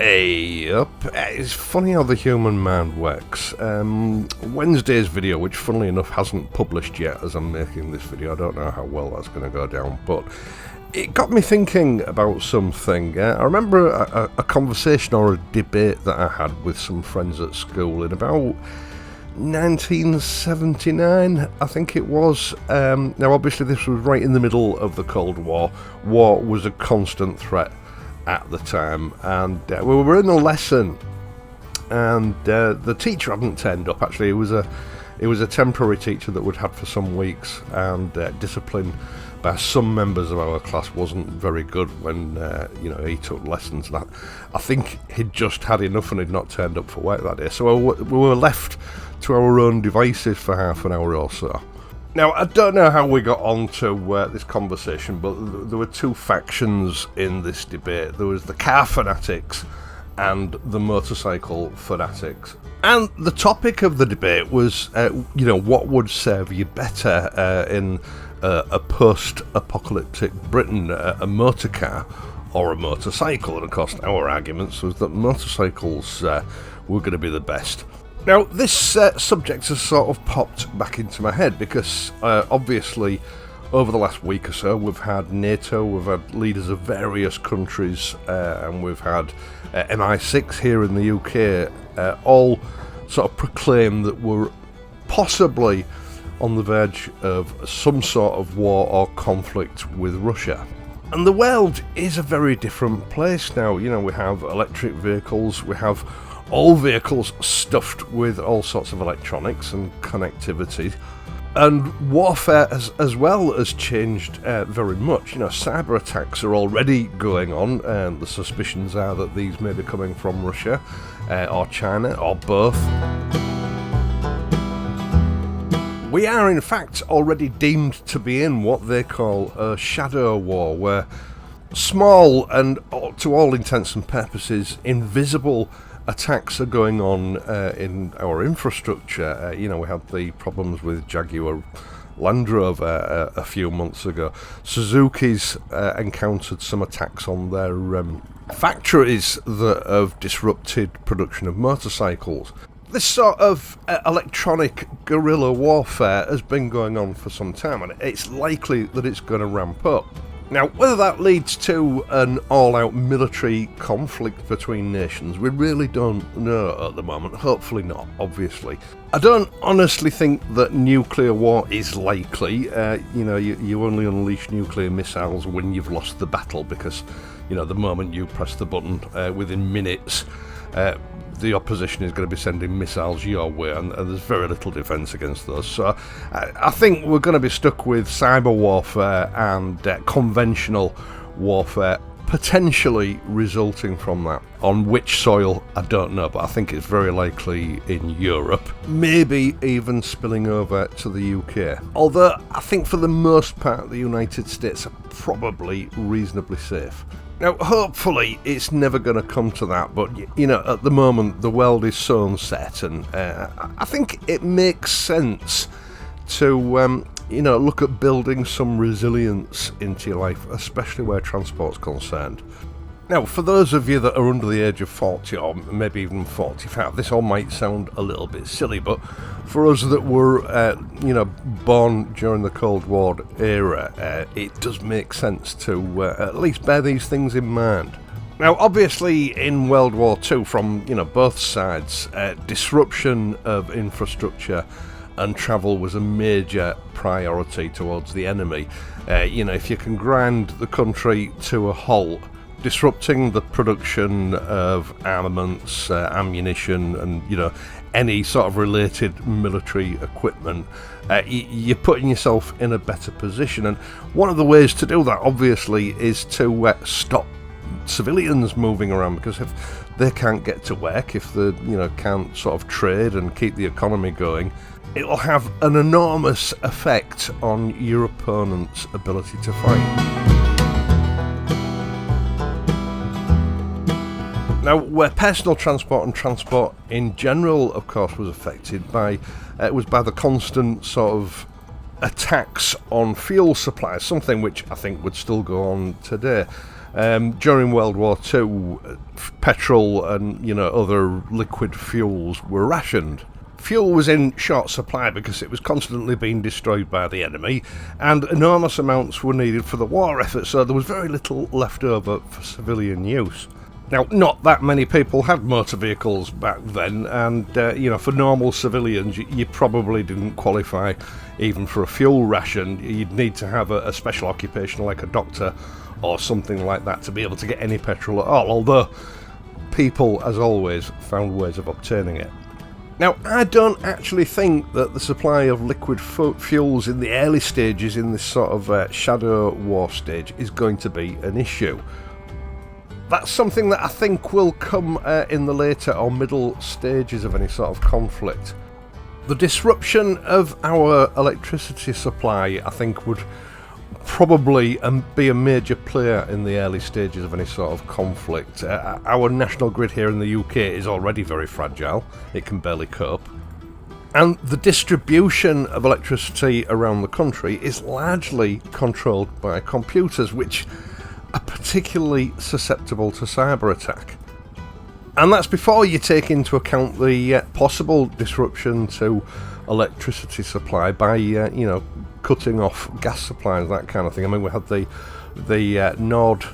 Hey up, it's funny how the human mind works. Wednesday's video, which funnily enough hasn't published yet as I'm making this video, I don't know how well that's going to go down, but it got me thinking about something. I remember a conversation or a debate that I had with some friends at school in about 1979, I think it was. Now obviously this was right in the middle of the Cold War. War was a constant threat at the time, and we were in a lesson, and the teacher hadn't turned up. Actually, it was a temporary teacher that we'd had for some weeks, and discipline by some members of our class wasn't very good when he took lessons. That I think he'd just had enough and had not turned up for work that day, so we were left to our own devices for half an hour or so. Now, I don't know how we got on to this conversation, but there were two factions in this debate. There was the car fanatics and the motorcycle fanatics. And the topic of the debate was, what would serve you better in a post-apocalyptic Britain, a motor car or a motorcycle? And of course, our arguments was that motorcycles were going to be the best. Now, this subject has sort of popped back into my head because, obviously, over the last week or so, we've had NATO, we've had leaders of various countries, and we've had MI6 here in the UK, all sort of proclaim that we're possibly on the verge of some sort of war or conflict with Russia. And the world is a very different place now. You know, we have electric vehicles, we have all vehicles stuffed with all sorts of electronics and connectivity, and warfare as well has changed very much. You know, cyber attacks are already going on, and the suspicions are that these may be coming from Russia or China or both. We are in fact already deemed to be in what they call a shadow war, where small and to all intents and purposes invisible attacks are going on in our infrastructure. We had the problems with Jaguar Land Rover a few months ago. Suzuki's encountered some attacks on their factories that have disrupted production of motorcycles. This sort of electronic guerrilla warfare has been going on for some time, and it's likely that it's going to ramp up. Now, whether that leads to an all-out military conflict between nations, we really don't know at the moment. Hopefully not, obviously. I don't honestly think that nuclear war is likely. You only unleash nuclear missiles when you've lost the battle, because, the moment you press the button, within minutes, the opposition is going to be sending missiles your way, and there's very little defence against those. So I think we're going to be stuck with cyber warfare and conventional warfare, potentially resulting from that. On which soil, I don't know, but I think it's very likely in Europe, maybe even spilling over to the UK. Although I think for the most part the United States are probably reasonably safe. Now, hopefully, it's never going to come to that, but, at the moment, the world is so uncertain. I think it makes sense to, look at building some resilience into your life, especially where transport's concerned. Now, for those of you that are under the age of 40 or maybe even 45, this all might sound a little bit silly, but for us that were, born during the Cold War era, it does make sense to at least bear these things in mind. Now, obviously, in World War II, from, both sides, disruption of infrastructure and travel was a major priority towards the enemy. If you can grind the country to a halt, disrupting the production of armaments, ammunition, and any sort of related military equipment, you're putting yourself in a better position. And one of the ways to do that, obviously, is to stop civilians moving around, because if they can't get to work, if they can't sort of trade and keep the economy going, it will have an enormous effect on your opponent's ability to fight. Now, where personal transport and transport in general, of course, was affected by the constant sort of attacks on fuel supplies, something which I think would still go on today. During World War II, petrol and other liquid fuels were rationed. Fuel was in short supply because it was constantly being destroyed by the enemy, and enormous amounts were needed for the war effort, so there was very little left over for civilian use. Now, not that many people had motor vehicles back then, and for normal civilians, you probably didn't qualify even for a fuel ration. You'd need to have a special occupation like a doctor or something like that to be able to get any petrol at all, although people, as always, found ways of obtaining it. Now, I don't actually think that the supply of liquid fuels in the early stages in this sort of shadow war stage is going to be an issue. That's something that I think will come in the later or middle stages of any sort of conflict. The disruption of our electricity supply, I think, would probably be a major player in the early stages of any sort of conflict. Our national grid here in the UK is already very fragile. It can barely cope. And the distribution of electricity around the country is largely controlled by computers, which are particularly susceptible to cyber attack. And that's before you take into account the possible disruption to electricity supply by cutting off gas supplies, that kind of thing. I mean, we had the Nord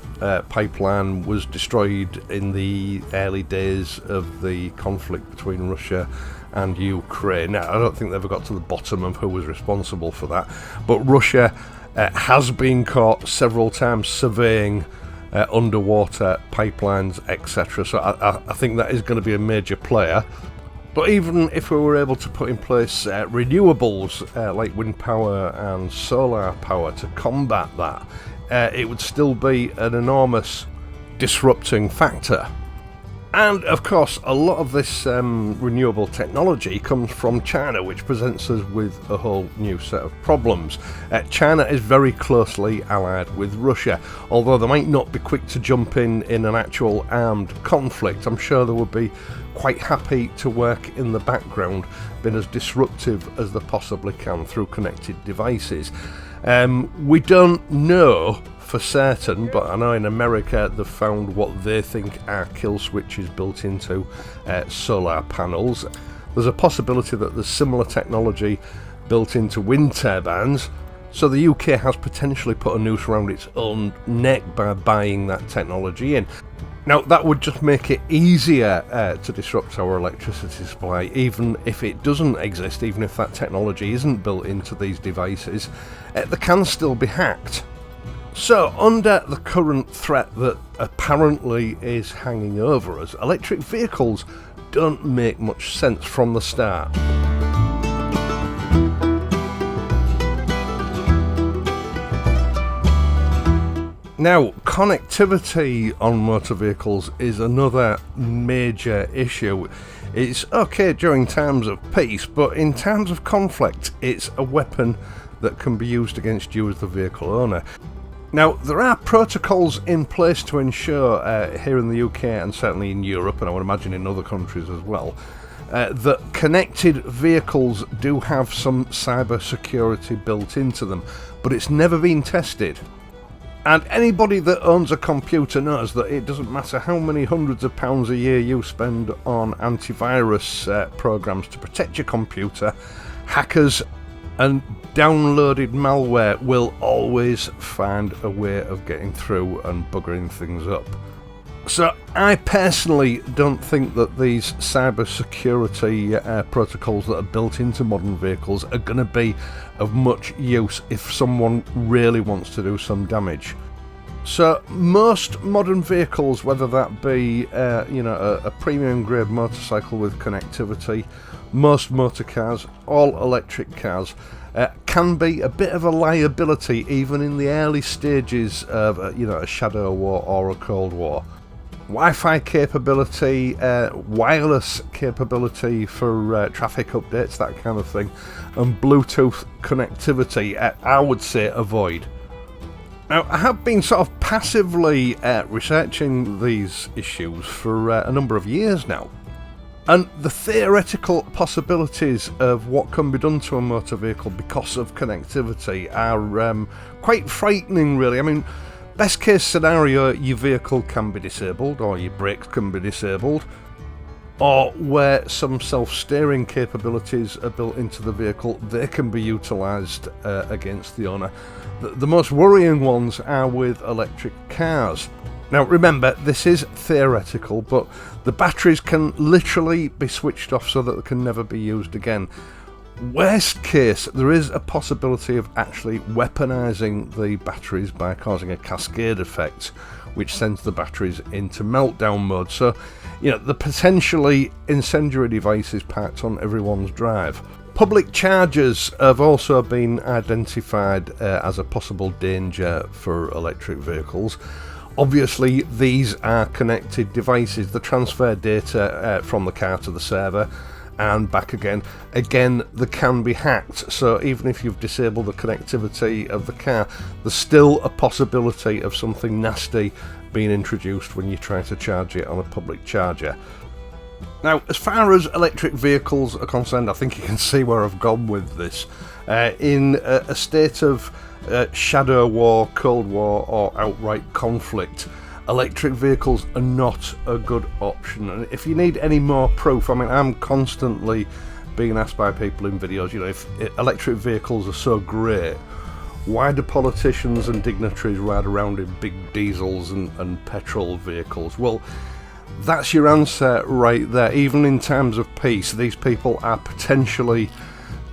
pipeline was destroyed in the early days of the conflict between Russia and Ukraine. Now, I don't think they ever got to the bottom of who was responsible for that, but Russia has been caught several times surveying underwater pipelines, etc. So I think that is going to be a major player. But even if we were able to put in place renewables like wind power and solar power to combat that, it would still be an enormous disrupting factor. And of course, a lot of this renewable technology comes from China, which presents us with a whole new set of problems. China is very closely allied with Russia, although they might not be quick to jump in an actual armed conflict. I'm sure they would be quite happy to work in the background, being as disruptive as they possibly can through connected devices. We don't know for certain, but I know in America they've found what they think are kill switches built into solar panels. There's a possibility that there's similar technology built into wind turbines, so the UK has potentially put a noose around its own neck by buying that technology in. Now, that would just make it easier to disrupt our electricity supply, even if it doesn't exist, even if that technology isn't built into these devices. They can still be hacked. So, under the current threat that apparently is hanging over us, electric vehicles don't make much sense from the start. Now, connectivity on motor vehicles is another major issue. It's okay during times of peace, but in times of conflict, it's a weapon that can be used against you as the vehicle owner. Now, there are protocols in place to ensure, here in the UK and certainly in Europe, and I would imagine in other countries as well, that connected vehicles do have some cyber security built into them, but it's never been tested. And anybody that owns a computer knows that it doesn't matter how many hundreds of pounds a year you spend on antivirus programs to protect your computer, hackers and downloaded malware will always find a way of getting through and buggering things up. So I personally don't think that these cyber security protocols that are built into modern vehicles are going to be of much use if someone really wants to do some damage. So most modern vehicles, whether that be a premium grade motorcycle with connectivity, most motor cars, all electric cars, can be a bit of a liability even in the early stages of a shadow war or a cold war. Wi-Fi capability, wireless capability for traffic updates, that kind of thing, and Bluetooth connectivity, I would say avoid. Now, I have been sort of passively researching these issues for a number of years now, and the theoretical possibilities of what can be done to a motor vehicle because of connectivity are quite frightening, really. I mean, Best case scenario, your vehicle can be disabled, or your brakes can be disabled, or where some self-steering capabilities are built into the vehicle, they can be utilised against the owner. The most worrying ones are with electric cars. Now remember, this is theoretical, but the batteries can literally be switched off so that they can never be used again. Worst case, there is a possibility of actually weaponising the batteries by causing a cascade effect, which sends the batteries into meltdown mode. So, the potentially incendiary devices parked on everyone's drive. Public chargers have also been identified as a possible danger for electric vehicles. Obviously, these are connected devices. They transfer data from the car to the server and back again. Again, they can be hacked, so even if you've disabled the connectivity of the car, there's still a possibility of something nasty being introduced when you try to charge it on a public charger. Now, as far as electric vehicles are concerned, I think you can see where I've gone with this. In a state of shadow war, cold war, or outright conflict, electric vehicles are not a good option. And if you need any more proof, I'm constantly being asked by people in videos, if electric vehicles are so great, why do politicians and dignitaries ride around in big diesels and petrol vehicles? Well, that's your answer right there. Even in times of peace, these people are potentially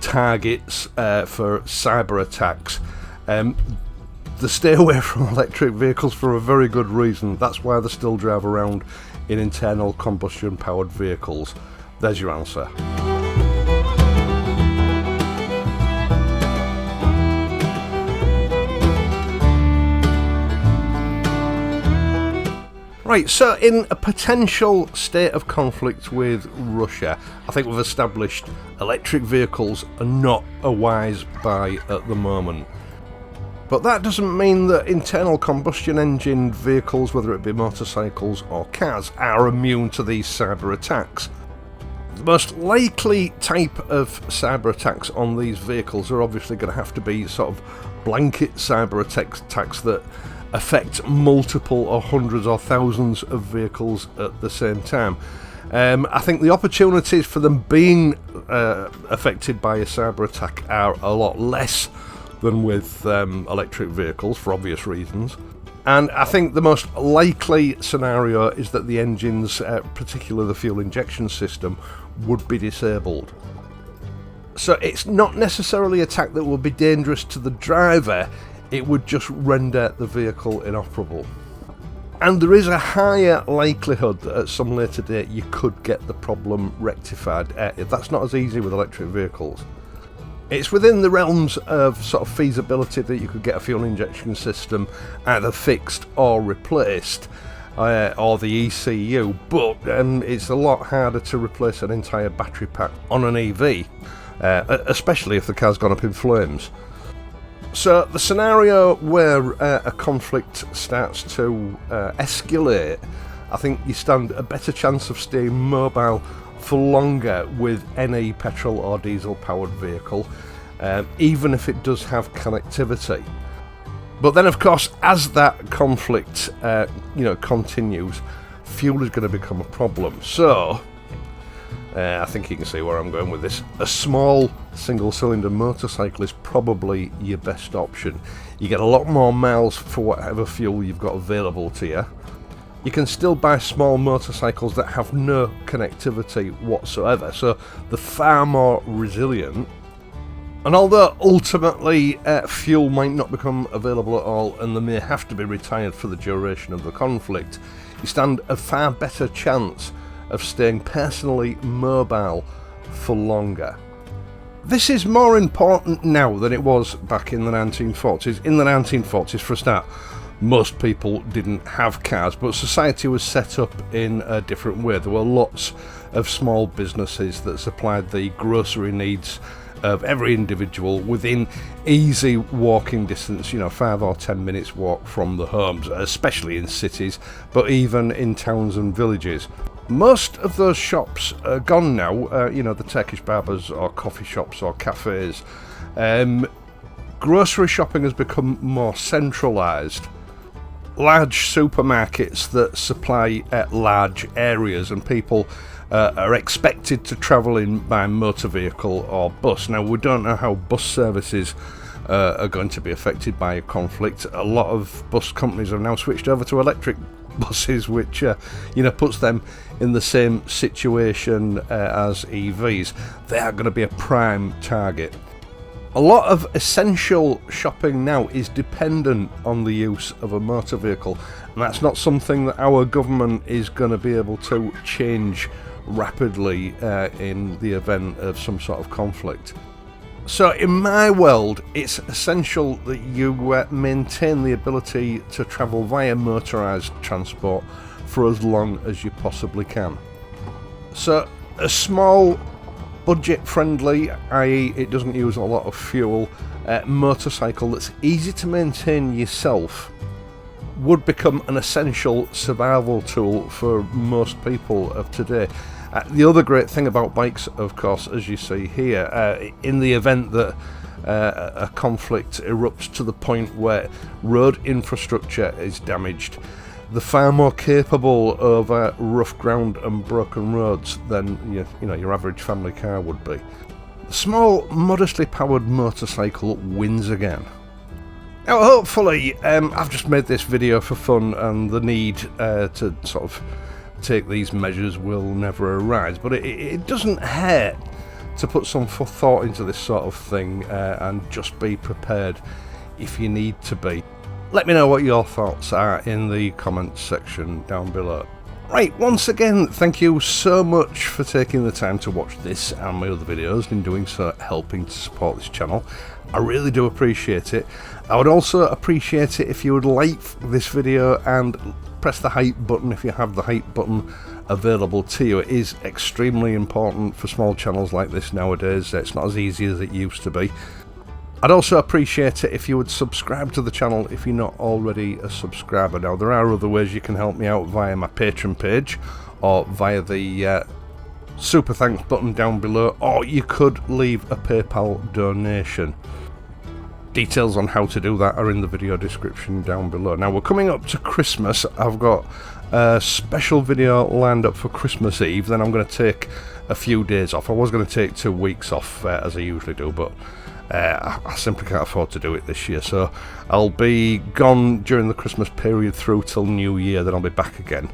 targets for cyber attacks. They stay away from electric vehicles for a very good reason. That's why they still drive around in internal combustion powered vehicles. There's your answer. Right, so in a potential state of conflict with Russia, I think we've established electric vehicles are not a wise buy at the moment. But that doesn't mean that internal combustion engine vehicles, whether it be motorcycles or cars, are immune to these cyber attacks. The most likely type of cyber attacks on these vehicles are obviously going to have to be sort of blanket cyber attacks that affect multiple or hundreds or thousands of vehicles at the same time. I think the opportunities for them being affected by a cyber attack are a lot less than with electric vehicles, for obvious reasons. And I think the most likely scenario is that the engines, particularly the fuel injection system, would be disabled. So it's not necessarily an attack that would be dangerous to the driver, it would just render the vehicle inoperable. And there is a higher likelihood that at some later date you could get the problem rectified. That's not as easy with electric vehicles. It's within the realms of sort of feasibility that you could get a fuel injection system either fixed or replaced, or the ECU, but it's a lot harder to replace an entire battery pack on an EV, especially if the car's gone up in flames. So the scenario where a conflict starts to escalate, I think you stand a better chance of staying mobile for longer with any petrol or diesel powered vehicle, even if it does have connectivity. But then of course, as that conflict continues, fuel is going to become a problem. So I think you can see where I'm going with this. A small single cylinder motorcycle is probably your best option. You get a lot more miles for whatever fuel you've got available to you. You can still buy small motorcycles that have no connectivity whatsoever, so they're far more resilient. And although ultimately fuel might not become available at all and they may have to be retired for the duration of the conflict, you stand a far better chance of staying personally mobile for longer. This is more important now than it was back in the 1940s. In the 1940s, for a start, most people didn't have cars, but society was set up in a different way. There were lots of small businesses that supplied the grocery needs of every individual within easy walking distance, 5 or 10 minutes walk from the homes, especially in cities, but even in towns and villages. Most of those shops are gone now, the Turkish barbers or coffee shops or cafes. Grocery shopping has become more centralised. large supermarkets that supply large areas, and people are expected to travel in by motor vehicle or bus. Now, we don't know how bus services are going to be affected by a conflict. A lot of bus companies have now switched over to electric buses, which puts them in the same situation as EVs. They are going to be a prime target. A lot of essential shopping now is dependent on the use of a motor vehicle, and that's not something that our government is going to be able to change rapidly in the event of some sort of conflict. So in my world, it's essential that you maintain the ability to travel via motorised transport for as long as you possibly can. So a small, budget-friendly, i.e. it doesn't use a lot of fuel, motorcycle that's easy to maintain yourself would become an essential survival tool for most people of today. The other great thing about bikes, of course, as you see here, in the event that a conflict erupts to the point where road infrastructure is damaged, they're far more capable over rough ground and broken roads than your average family car would be. The small, modestly powered motorcycle wins again. Now, hopefully, I've just made this video for fun, and the need to sort of take these measures will never arise, but it doesn't hurt to put some thought into this sort of thing and just be prepared if you need to be. Let me know what your thoughts are in the comments section down below. Right, once again, thank you so much for taking the time to watch this and my other videos, and in doing so helping to support this channel. I really do appreciate it. I would also appreciate it if you would like this video and press the hype button if you have the hype button available to you. It is extremely important for small channels like this nowadays. It's not as easy as it used to be. I'd also appreciate it if you would subscribe to the channel if you're not already a subscriber. Now, there are other ways you can help me out via my Patreon page or via the super thanks button down below, or you could leave a PayPal donation. Details on how to do that are in the video description down below. Now, we're coming up to Christmas. I've got a special video lined up for Christmas Eve, then I'm going to take a few days off. I was going to take 2 weeks off as I usually do, but I simply can't afford to do it this year, so I'll be gone during the Christmas period through till New Year, then I'll be back again.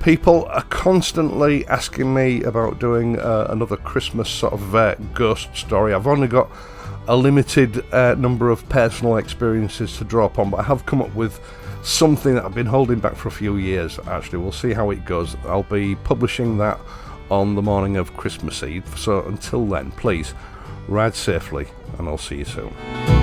People are constantly asking me about doing another Christmas sort of ghost story. I've only got a limited number of personal experiences to draw upon, but I have come up with something that I've been holding back for a few years. Actually, we'll see how it goes. I'll be publishing that on the morning of Christmas Eve, so until then, please ride safely, and I'll see you soon.